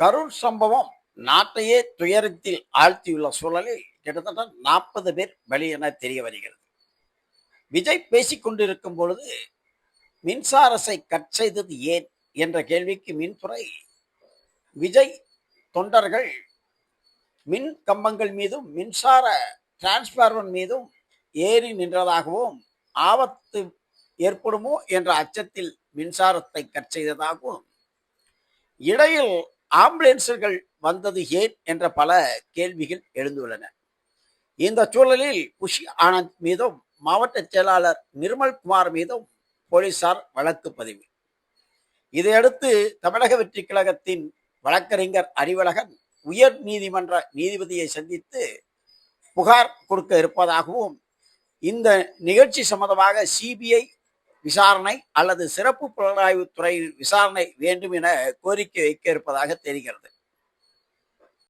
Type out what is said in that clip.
கரூர் சம்பவம் நாட்டையே துயரத்தில் ஆழ்த்தியுள்ள சூழலில் கிட்டத்தட்ட 40 பேர் பலி என தெரிய வருகிறது. விஜய் பேசிக் கொண்டிருக்கும் பொழுது மின்சாரத்தை கட் செய்தது ஏன் என்ற கேள்விக்கு மின்துறை விஜய் தொண்டர்கள் மின் கம்பங்கள் மீதும் மின்சார டிரான்ஸ்பார்மர் மீதும் ஏறி நின்றதாகவும் ஆபத்து ஏற்படுமோ என்ற அச்சத்தில் மின்சாரத்தை கட் செய்ததாகவும் இடையில் ஆம்புலன்ஸுகள் வந்தது ஏன் என்ற பல கேள்விகள் எழுந்துள்ளன. இந்த சூழலில் குஷி ஆனந்த் மீதும் மாவட்ட செயலாளர் நிர்மல்குமார் மீதும் போலீசார் வழக்கு பதிவு. இதையடுத்து தமிழக வெற்றி கழகத்தின் வழக்கறிஞர் அறிவழகன் உயர் நீதிமன்ற நீதிபதியை சந்தித்து புகார் கொடுக்க இருப்பதாகவும் இந்த நிகழ்ச்சி சம்பந்தமாக சிபிஐ விசாரணை அல்லது சிறப்பு புலனாய்வு துறை விசாரணை வேண்டும் என கோரிக்கை வைக்க இருப்பதாக தெரிகிறது.